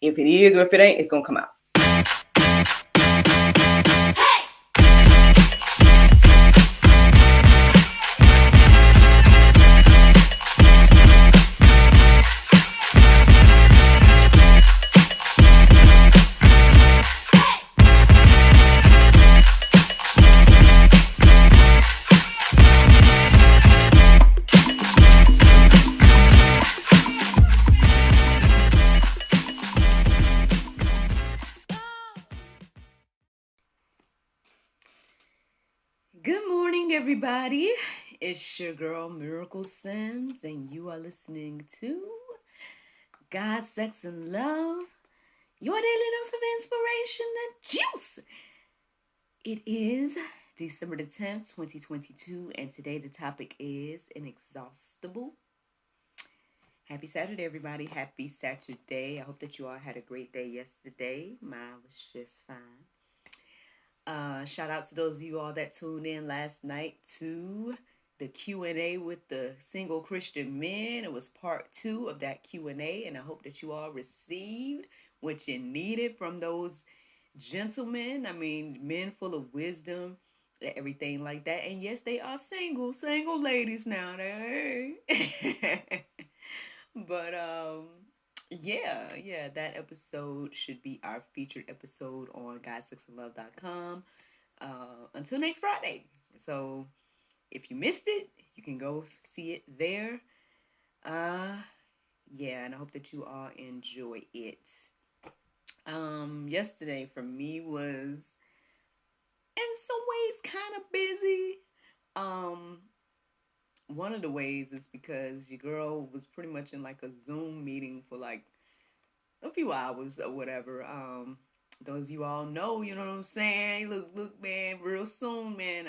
If it is or if it ain't, it's going to come out. Good morning, everybody. It's your girl, Miracle Sims, and you are listening to God, Sex, and Love, your daily dose of inspiration and juice. It is December the 10th, 2022, and today the topic is Inexhaustible. Happy Saturday, everybody. Happy Saturday. I hope that you all had a great day yesterday. Mine was just fine. Shout out to those of you all that tuned in last night to the Q&A with the single Christian men. It was part 2 of that Q&A, and I hope that you all received what you needed from those gentlemen. I mean, men full of wisdom, everything like that. And yes, they are single ladies now. But yeah, that episode should be our featured episode on GodSexAndLove.com until next Friday. So if you missed it, you can go see it there. Yeah, and I hope that you all enjoy it. Yesterday for me was in some ways kind of busy. One of the ways is because your girl was pretty much in like a Zoom meeting for like a few hours or whatever. Those of you all know, you know what I'm saying? Look, man, real soon, man.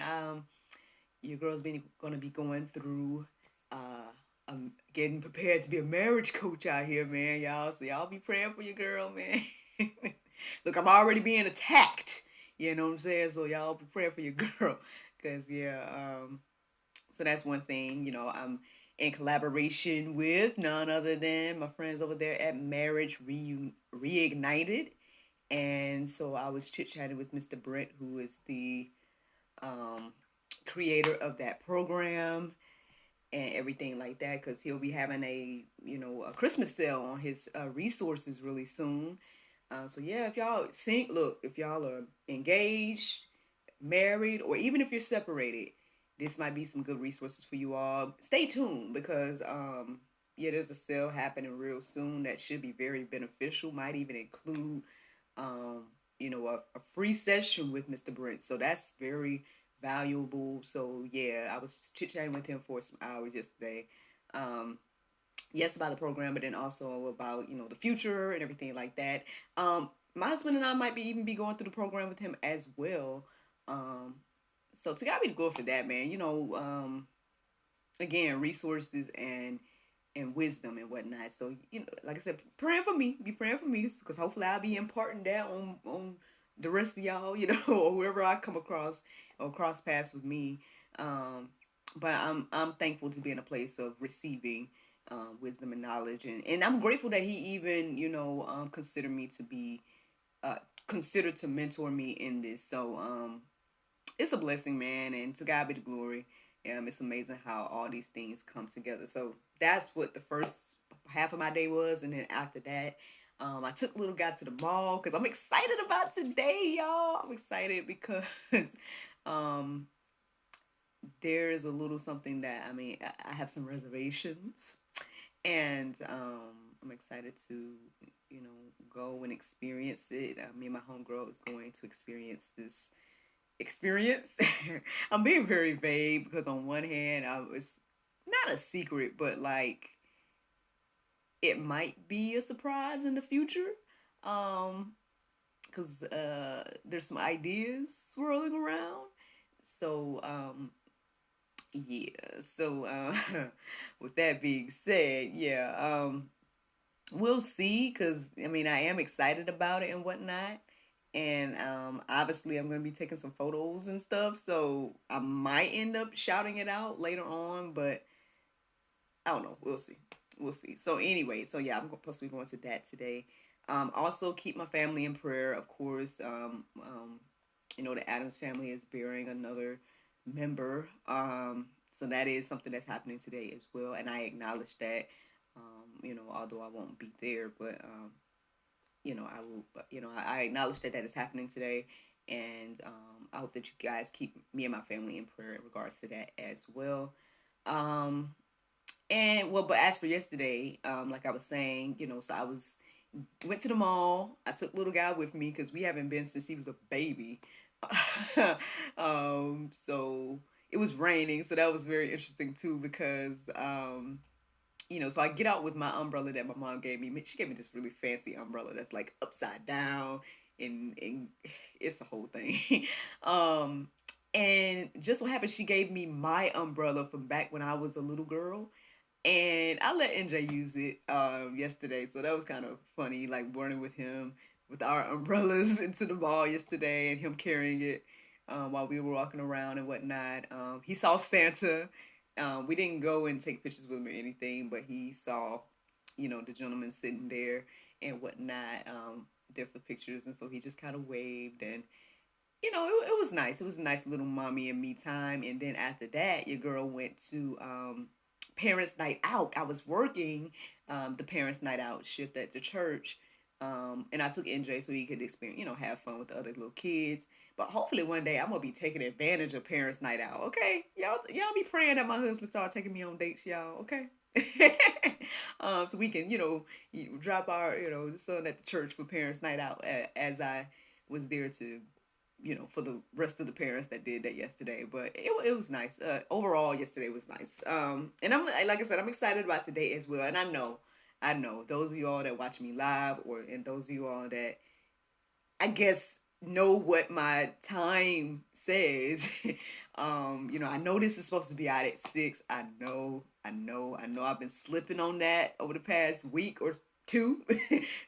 Your girl's gonna be going through getting prepared to be a marriage coach out here, man, y'all. So y'all be praying for your girl, man. Look, I'm already being attacked. You know what I'm saying? So y'all be praying for your girl. Cause so that's one thing, you know, I'm in collaboration with none other than my friends over there at Marriage Reignited. And so I was chit-chatting with Mr. Brent, who is the creator of that program and everything like that, because he'll be having a Christmas sale on his resources really soon. So yeah, if y'all if y'all are engaged, married, or even if you're separated, this might be some good resources for you all. Stay tuned because there's a sale happening real soon that should be very beneficial. Might even include a free session with Mr. Brent. So that's very valuable. So yeah, I was chit-chatting with him for some hours yesterday. Yes, about the program, but then also about the future and everything like that. My husband and I might even be going through the program with him as well. So to God be the glory for that, man. Again, resources and wisdom and whatnot. So like I said, praying for me, be praying for me, because hopefully I'll be imparting that on the rest of y'all, or whoever I come across or cross paths with me. But I'm thankful to be in a place of receiving wisdom and knowledge, and I'm grateful that he even considered me to be considered to mentor me in this. So it's a blessing, man, and to God be the glory. It's amazing how all these things come together. So that's what the first half of my day was, and then after that, I took little guy to the mall because I'm excited about today, y'all. I'm excited because there's a little something that I have some reservations, and I'm excited to go and experience it. Me and my homegirl is going to experience this experience. I'm being very vague because on one hand, it's not a secret, but like it might be a surprise in the future. Because there's some ideas swirling around. So yeah. So with that being said, yeah, we'll see. Because I am excited about it and whatnot. And obviously I'm going to be taking some photos and stuff, so I might end up shouting it out later on, but I don't know. We'll see. So anyway, so yeah, I'm supposed to be going to that today. Also keep my family in prayer, of course. The Adams family is burying another member. So that is something that's happening today as well, and I acknowledge that. Although I won't be there, but I will. I acknowledge that is happening today, and I hope that you guys keep me and my family in prayer in regards to that as well. Um, but as for yesterday, like I was saying, so I went to the mall. I took little guy with me because we haven't been since he was a baby. So it was raining, so that was very interesting too because so I get out with my umbrella that my mom gave me. She gave me this really fancy umbrella that's like upside down, and it's a whole thing. um, and just so happened she gave me my umbrella from back when I was a little girl, and I let NJ use it yesterday, so that was kind of funny, like running with him with our umbrellas into the mall yesterday, and him carrying it while we were walking around and whatnot. He saw Santa. We didn't go and take pictures with him or anything, but he saw, the gentleman sitting there and whatnot, there for pictures, and so he just kind of waved, and it was nice. It was a nice little mommy and me time. And then after that, your girl went to parents' night out. I was working the parents' night out shift at the church. And I took NJ so he could experience, have fun with the other little kids. But hopefully one day I'm gonna be taking advantage of parents' night out. Okay, y'all be praying that my husband start taking me on dates, y'all. Okay. So we can, drop our, son at the church for parents' night out as I was there to for the rest of the parents that did that yesterday. But it was nice. Overall, yesterday was nice. And I'm like I said, I'm excited about today as well. And I know those of you all that watch me live, and those of you all that I guess know what my time says. I know this is supposed to be out at 6. I know. I've been slipping on that over the past week or two.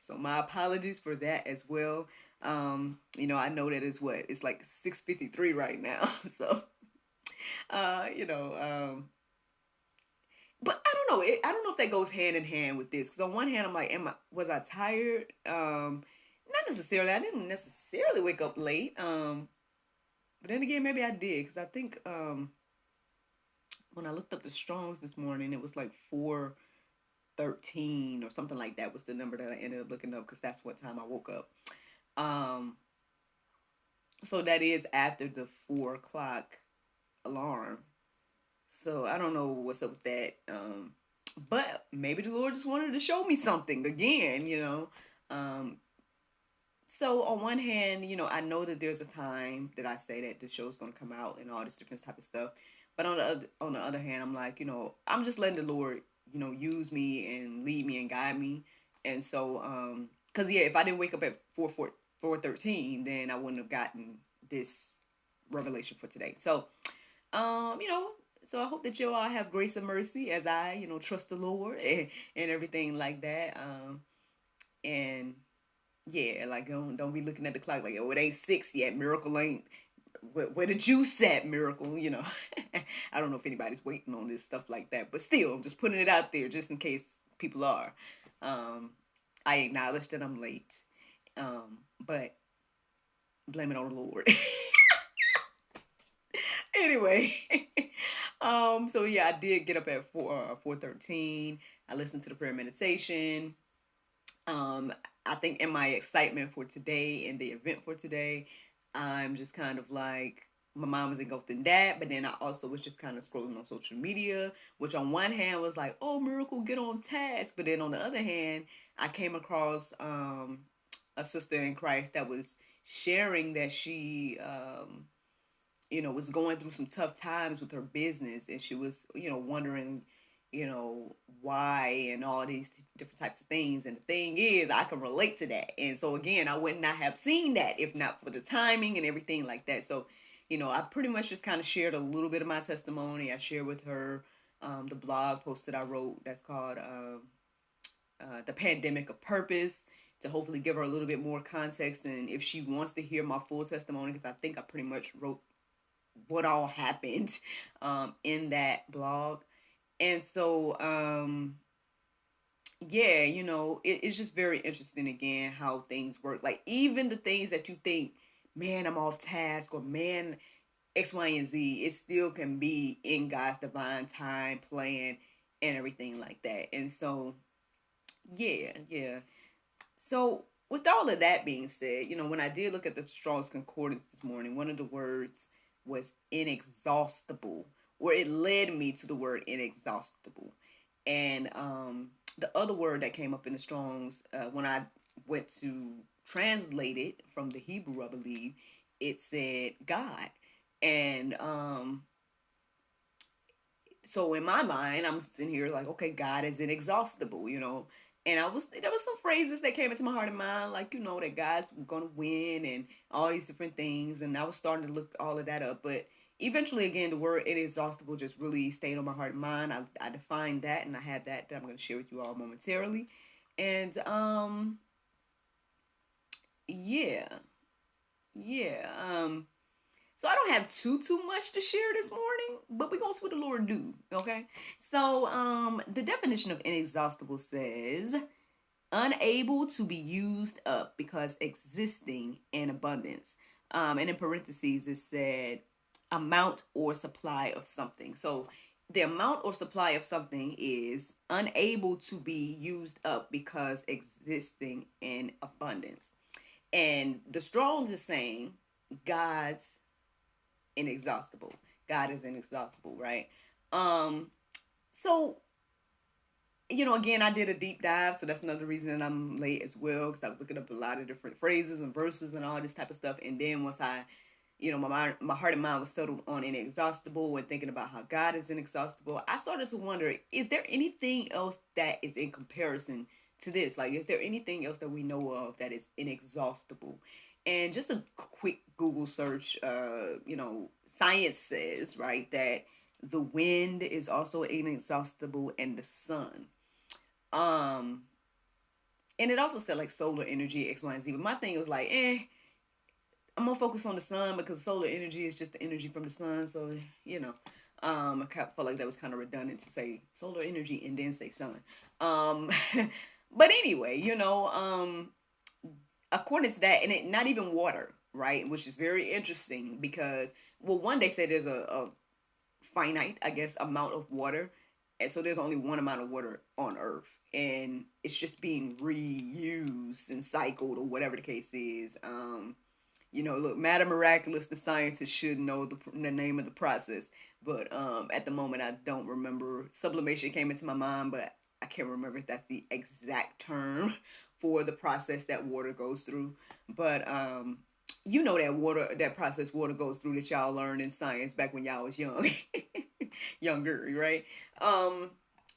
So my apologies for that as well. I know that it's like 6:53 right now. So uh, you know, um, but I don't know. I don't know if that goes hand in hand with this. Because on one hand, I'm like, was I tired? Not necessarily. I didn't necessarily wake up late. But then again, maybe I did. Because I think when I looked up the Strongs this morning, it was like 4:13 or something like that was the number that I ended up looking up. Because that's what time I woke up. Um, so that is after the 4 o'clock alarm. So I don't know what's up with that. But maybe the Lord just wanted to show me something again. Um, so on one hand, I know that there's a time that I say that the show's gonna come out and all this different type of stuff. But on the other hand, I'm like, I'm just letting the Lord, use me and lead me and guide me. And so, cause yeah, if I didn't wake up at 4:13, then I wouldn't have gotten this revelation for today. So, um, you know, so I hope that you all have grace and mercy as I, trust the Lord and everything like that. And yeah, like don't be looking at the clock like, oh, it ain't 6 yet. Miracle ain't where the juice at, miracle. I don't know if anybody's waiting on this stuff like that, but still, I'm just putting it out there just in case people are. Um, I acknowledge that I'm late, but blame it on the Lord. Anyway, so yeah, I did get up at 4:13. I listened to the prayer meditation. I think in my excitement for today and the event for today, I'm just kind of like my mind was engulfed in that, but then I also was just kind of scrolling on social media, which on one hand was like, oh, miracle, get on task, but then on the other hand, I came across a sister in Christ that was sharing that she was going through some tough times with her business, and she was, wondering, why and all these different types of things. And the thing is, I can relate to that. And so again, I would not have seen that if not for the timing and everything like that. So, I pretty much just kind of shared a little bit of my testimony. I shared with her the blog post that I wrote that's called The Pandemic of Purpose, to hopefully give her a little bit more context. And if she wants to hear my full testimony, because I think I pretty much wrote what all happened in that blog. And so yeah, it's just very interesting again how things work. Like even the things that you think, man, I'm off task, or man, X, Y, and Z, it still can be in God's divine time plan and everything like that. And so, yeah, yeah. So, with all of that being said, when I did look at the Strong's Concordance this morning, one of the words was inexhaustible, or it led me to the word inexhaustible. And the other word that came up in the Strong's, when I went to translate it from the Hebrew, I believe, it said God. And so in my mind, I'm sitting here like, okay, God is inexhaustible. And there was some phrases that came into my heart and mind, like, that God's gonna win and all these different things. And I was starting to look all of that up. But eventually, again, the word inexhaustible just really stayed on my heart and mind. I defined that, and I had that I'm gonna share with you all momentarily. And yeah. Yeah. So I don't have too much to share this morning, but we're gonna see what the Lord do. Okay. So the definition of inexhaustible says unable to be used up because existing in abundance. And in parentheses it said amount or supply of something. So the amount or supply of something is unable to be used up because existing in abundance. And the Strong's is saying God's inexhaustible. God is inexhaustible, right? Um, so again, I did a deep dive, so that's another reason that I'm late as well, because I was looking up a lot of different phrases and verses and all this type of stuff. And then once I, my heart and mind was settled on inexhaustible and thinking about how God is inexhaustible, I started to wonder: is there anything else that is in comparison to this? Like, is there anything else that we know of that is inexhaustible? And just a quick Google search, science says, right, that the wind is also inexhaustible and the sun. Um, and it also said like solar energy, X, Y, and Z. But my thing was like, I'm gonna focus on the sun because solar energy is just the energy from the sun. So, I felt like that was kind of redundant to say solar energy and then say sun. Um, but anyway, according to that, and it not even water, right? Which is very interesting because, well, one they said there's a finite, I guess, amount of water, and so there's only one amount of water on Earth, and it's just being reused and cycled or whatever the case is. Look, Madam Miraculous, the scientist should know the name of the process, but at the moment I don't remember. Sublimation came into my mind, but I can't remember if that's the exact term for the process that water goes through. But that process water goes through that y'all learned in science back when y'all was young, younger, right? And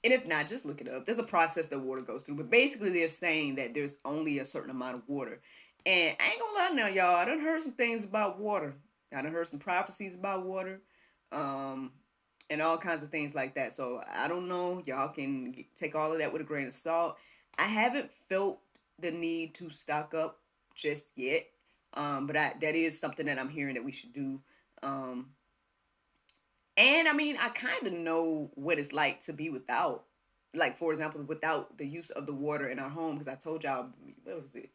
if not, just look it up. There's a process that water goes through, but basically they're saying that there's only a certain amount of water. And I ain't gonna lie now, y'all. I done heard some things about water. I done heard some prophecies about water, um, and all kinds of things like that. So I don't know. Y'all can take all of that with a grain of salt. I haven't felt the need to stock up just yet, but that is something that I'm hearing that we should do. Um, and I mean, I kind of know what it's like to be without, like for example, without the use of the water in our home. Because I told y'all, what was it?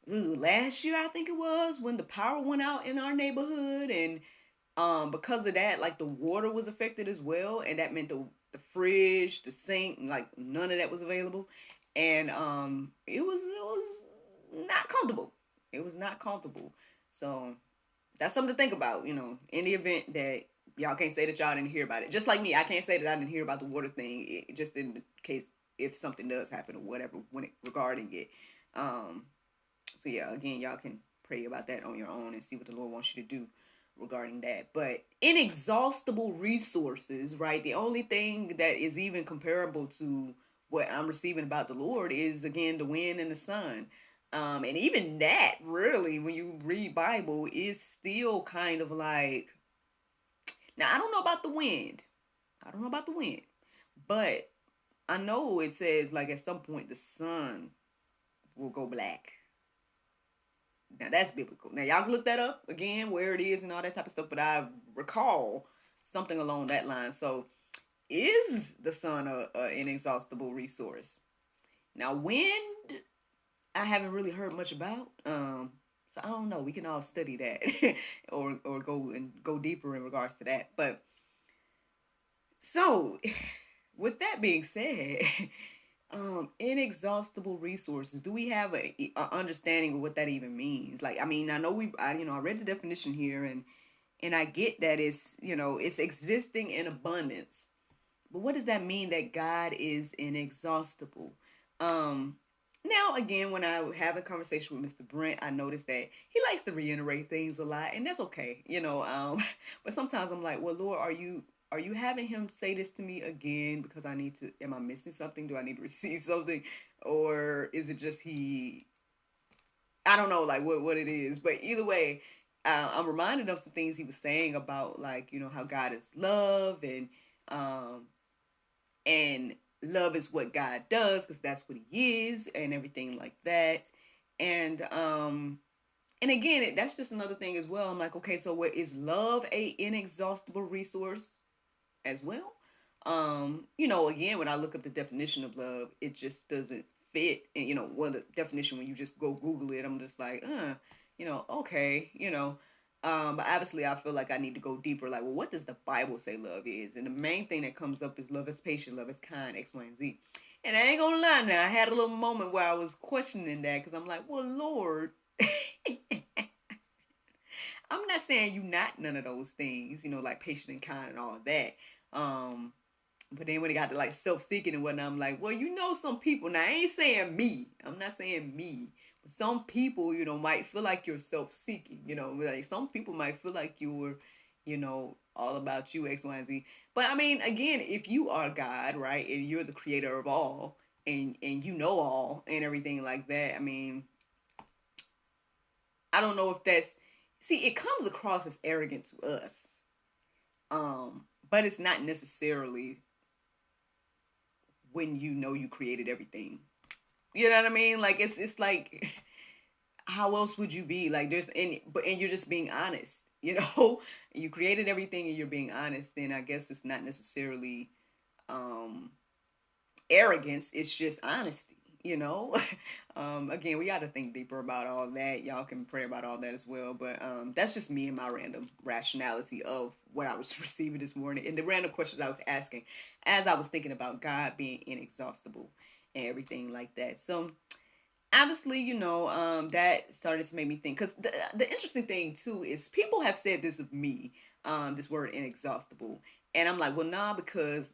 Last year I think it was when the power went out in our neighborhood, and because of that, like the water was affected as well, and that meant the fridge, the sink, like none of that was available, and it was not comfortable. It was not comfortable. So that's something to think about. In the event that y'all can't say that y'all didn't hear about it, just like me, I can't say that I didn't hear about the water thing. Just in the case if something does happen or whatever regarding it. So yeah, again, y'all can pray about that on your own and see what the Lord wants you to do regarding that. But inexhaustible resources, right? The only thing that is even comparable to what I'm receiving about the Lord is again the wind and the sun. And even that, really, when you read Bible, is still kind of like, now I don't know about the wind. I don't know about the wind, but I know it says like at some point the sun will go black. Now that's biblical. Now y'all can look that up again, where it is and all that type of stuff. But I recall something along that line. So, is the sun an inexhaustible resource? Now, when I haven't really heard much about. So I don't know. We can all study that, or go deeper in regards to that. But so, with that being said, inexhaustible resources. Do we have a understanding of what that even means? Like, I mean, I know I read the definition here, and I get that it's existing in abundance. But what does that mean that God is inexhaustible? Um, Now, again, when I have a conversation with Mr. Brent, I notice that he likes to reiterate things a lot, and that's okay, But sometimes I'm like, well, Lord, are you having him say this to me again because I need to? Am I missing something? Do I need to receive something, or is it just he? I don't know, like what it is, but either way, I'm reminded of some things he was saying about like how God is love um and love is what God does because that's what he is and everything like that. And again, that's just another thing as well. I'm like, okay, so what is love a inexhaustible resource as well? Again, when I look up the definition of love, it just doesn't fit. And the definition when you just go Google it, I'm just like, okay, but obviously, I feel like I need to go deeper. Like, well, what does the Bible say love is? And the main thing that comes up is love is patient, love is kind, X, Y, and Z. And I ain't gonna lie now, I had a little moment where I was questioning that because I'm like, well, Lord, I'm not saying you not none of those things, like patient and kind and all of that. Um, but then when it got to like self-seeking and whatnot, I'm like, well, some people. Now I ain't saying me. I'm not saying me. But some people, might feel like you're self-seeking. Like some people might feel like you're, all about you, X, Y, and Z. But I mean, again, if you are God, right, and you're the creator of all, and you know all and everything like that, I mean, I don't know if that's. See, it comes across as arrogant to us, but it's not necessarily when you created everything. You know what I mean? Like it's like how else would you be? Like and you're just being honest. You created everything and you're being honest. Then I guess it's not necessarily um arrogance. It's just honesty. Again, we got to think deeper about all that. Y'all can pray about all that as well. But that's just me and my random rationality of what I was receiving this morning and the random questions I was asking as I was thinking about God being inexhaustible and everything like that. So obviously, that started to make me think because the interesting thing too is people have said this of me, this word inexhaustible. And I'm like, well, nah, because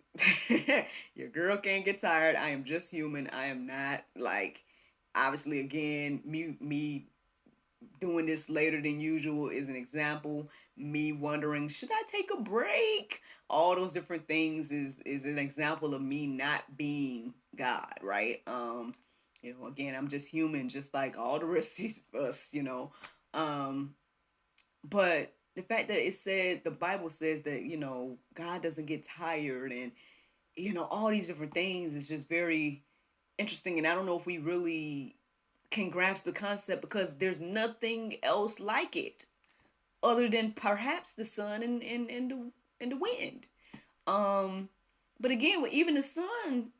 your girl can't get tired. I am just human. I am not like, obviously, again, me doing this later than usual is an example. Me wondering, should I take a break? All those different things is an example of me not being God, right? Again, I'm just human, just like all the rest of us. Um, but the fact that the Bible says that God doesn't get tired, and all these different things is just very interesting. And I don't know if we really can grasp the concept because there's nothing else like it other than perhaps the sun and the wind. Um, but again, even the sun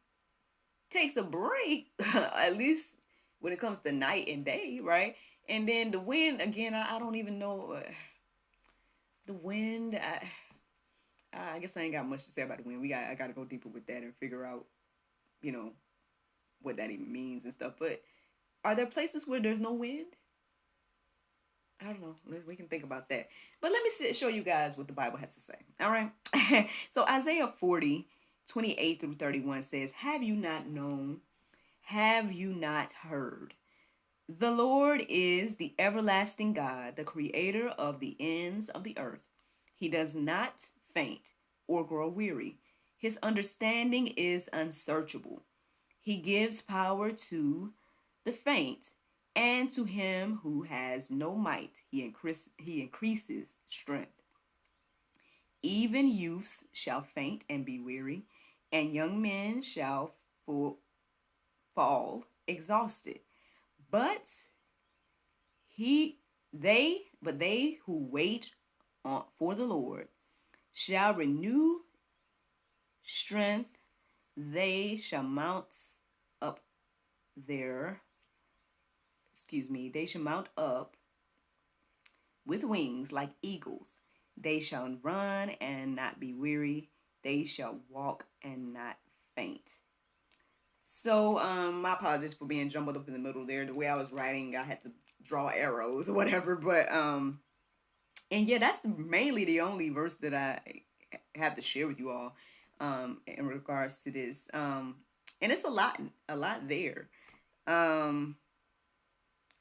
takes a break, at least when it comes to night and day, right? And then the wind, again, I don't even know. The wind, I guess I ain't got much to say about the wind. I got to go deeper with that and figure out, you know, what that even means and stuff. But are there places where there's no wind? I don't know. We can think about that. But let me show you guys what the Bible has to say. All right. So Isaiah 40:28 through 31 says, have you not known? Have you not heard? The Lord is the everlasting God, the creator of the ends of the earth. He does not faint or grow weary. His understanding is unsearchable. He gives power to the faint, and to him who has no might, he increases strength. Even youths shall faint and be weary, and young men shall fall exhausted. But they who wait for the Lord shall renew strength. They shall mount up their, they shall mount up with wings like eagles. They shall run and not be weary. They shall walk and not faint. So, my apologies for being jumbled up in the middle there. The way I was writing, I had to draw arrows or whatever. But, and yeah, that's mainly the only verse that I have to share with you all, in regards to this. And it's a lot there. Um,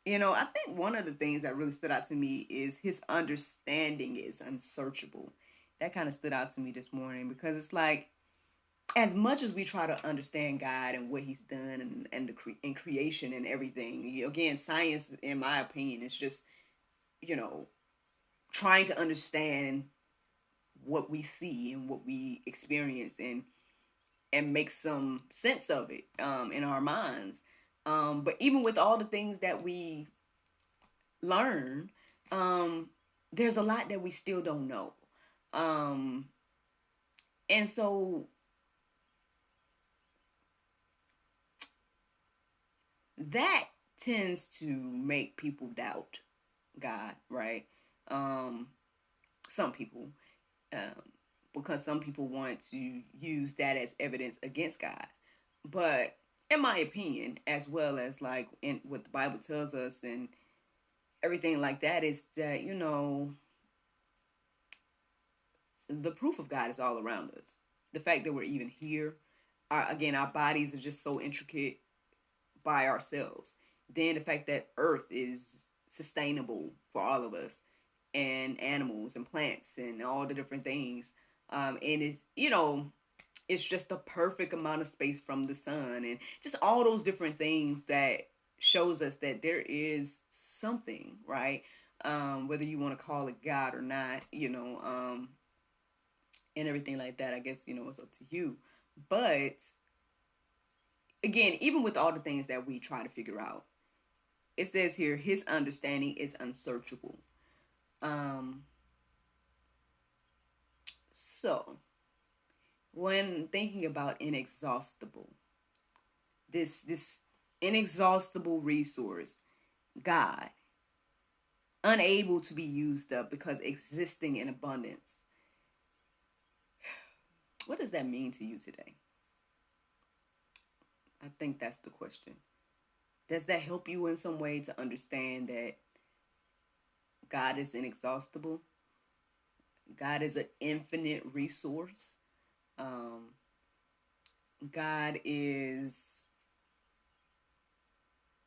I think one of the things that really stood out to me is his understanding is unsearchable. That kind of stood out to me this morning because it's like, as much as we try to understand God and what He's done and creation and everything, again, science, in my opinion, is just trying to understand what we see and what we experience and make some sense of it, in our minds. But even with all the things that we learn, there's a lot that we still don't know. And so that tends to make people doubt God, right? Some people, because some people want to use that as evidence against God. But in my opinion, as well as like in what the Bible tells us and everything like that, is that, the proof of God is all around us. The fact that we're even here, our bodies are just so intricate by ourselves. Then the fact that Earth is sustainable for all of us, and animals and plants and all the different things. And it's just the perfect amount of space from the sun and just all those different things that shows us that there is something, right? Whether you want to call it God or not, and everything like that, I guess, it's up to you. But again, even with all the things that we try to figure out, it says here, his understanding is unsearchable. So when thinking about inexhaustible, this inexhaustible resource, God, unable to be used up because existing in abundance. What does that mean to you today? I think that's the question. Does that help you in some way to understand that God is inexhaustible? God is an infinite resource. God is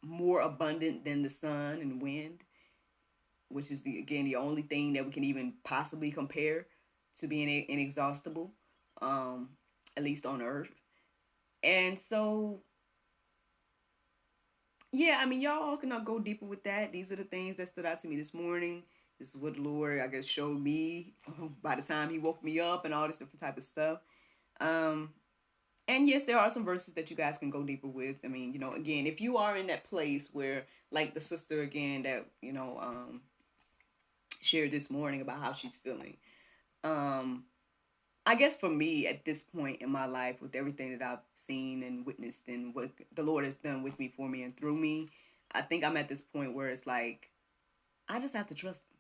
more abundant than the sun and wind, which is the only thing that we can even possibly compare to being inexhaustible, at least on earth. And so, yeah, I mean, y'all can go deeper with that. These are the things that stood out to me this morning. This is what the Lord, I guess, showed me by the time He woke me up and all this different type of stuff. And yes, there are some verses that you guys can go deeper with. I mean, again, if you are in that place where, like the sister again that, shared this morning about how she's feeling. I guess for me at this point in my life, with everything that I've seen and witnessed and what the Lord has done with me, for me, and through me, I think I'm at this point where it's like, I just have to trust Him.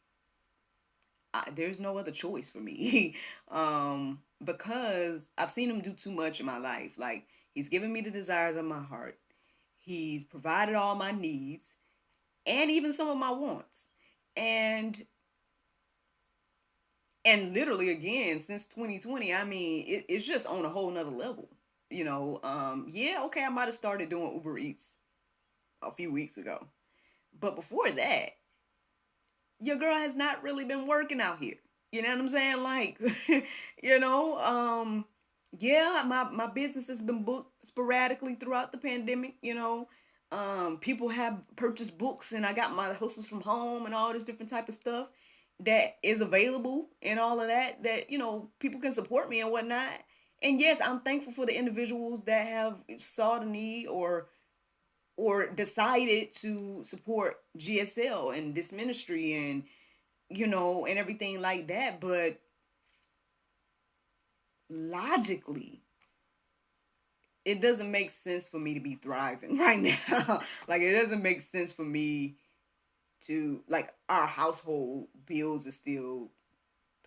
There's no other choice for me. Because I've seen Him do too much in my life. Like, He's given me the desires of my heart. He's provided all my needs and even some of my wants. And literally, again, since 2020, I mean, it's just on a whole nother level. Yeah, okay, I might have started doing Uber Eats a few weeks ago. But before that, your girl has not really been working out here. You know what I'm saying? Like, yeah, my business has been booked sporadically throughout the pandemic, people have purchased books and I got my hustles from home and all this different type of stuff that is available and all of that, people can support me and whatnot. And yes, I'm thankful for the individuals that have saw the need or decided to support GSL and this ministry and, and everything like that. But logically, it doesn't make sense for me to be thriving right now. Like, it doesn't make sense for me to, like, our household bills are still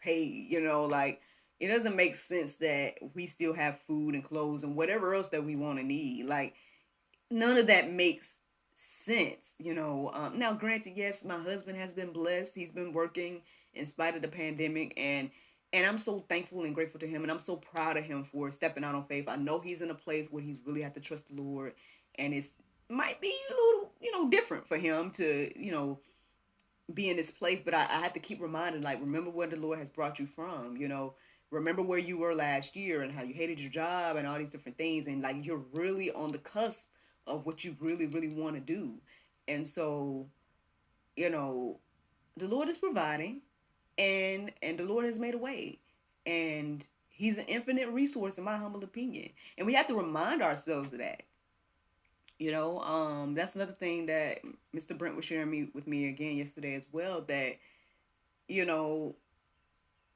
paid, like, it doesn't make sense that we still have food and clothes and whatever else that we want to need. Like, none of that makes sense. Now, granted, yes, my husband has been blessed. He's been working in spite of the pandemic, and I'm so thankful and grateful to him, and I'm so proud of him for stepping out on faith. I know he's in a place where he's really have to trust the Lord, and it might be a little, different for him to, be in this place. But I have to keep reminding, like, remember where the Lord has brought you from. Remember where you were last year and how you hated your job and all these different things, and like, you're really on the cusp of what you really, really want to do. And so, the Lord is providing, and the Lord has made a way, and he's an infinite resource, in my humble opinion. And we have to remind ourselves of that. That's another thing that Mr. Brent was sharing with me again yesterday as well, that,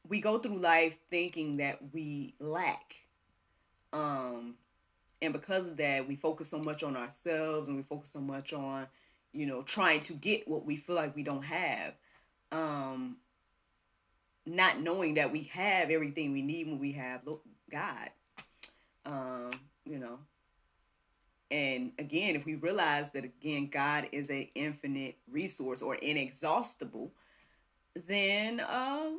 we go through life thinking that we lack. And because of that, we focus so much on ourselves, and we focus so much on, trying to get what we feel like we don't have. Not knowing that we have everything we need when we have God. And again, if we realize that, again, God is an infinite resource, or inexhaustible, then, I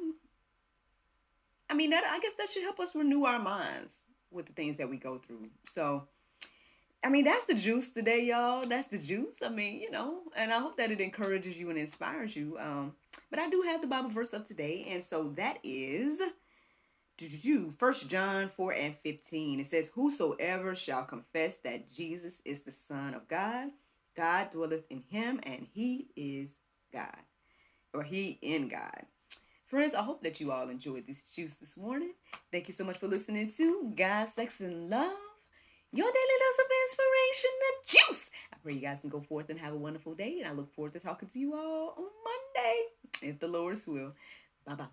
guess that should help us renew our minds with the things that we go through. So, that's the juice today, y'all. That's the juice. And I hope that it encourages you and inspires you. But I do have the Bible verse of today. And so that is 1 John 4:15. It says, whosoever shall confess that Jesus is the Son of God, God dwelleth in him, and he is God. Or he in God. Friends, I hope that you all enjoyed this juice this morning. Thank you so much for listening to God, Sex, and Love, your daily dose of inspiration, the juice. I pray you guys can go forth and have a wonderful day, and I look forward to talking to you all on Monday, if the Lord's will. Bye-bye.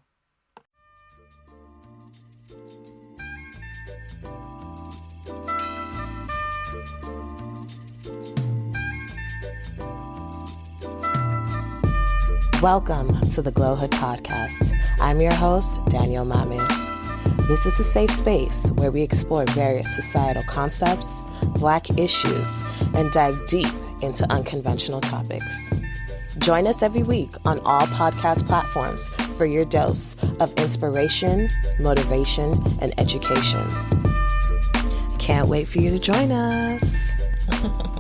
Welcome to the Glowhood Podcast. I'm your host, Danielle Mahmoud. This is a safe space where we explore various societal concepts, Black issues, and dive deep into unconventional topics. Join us every week on all podcast platforms for your dose of inspiration, motivation, and education. Can't wait for you to join us.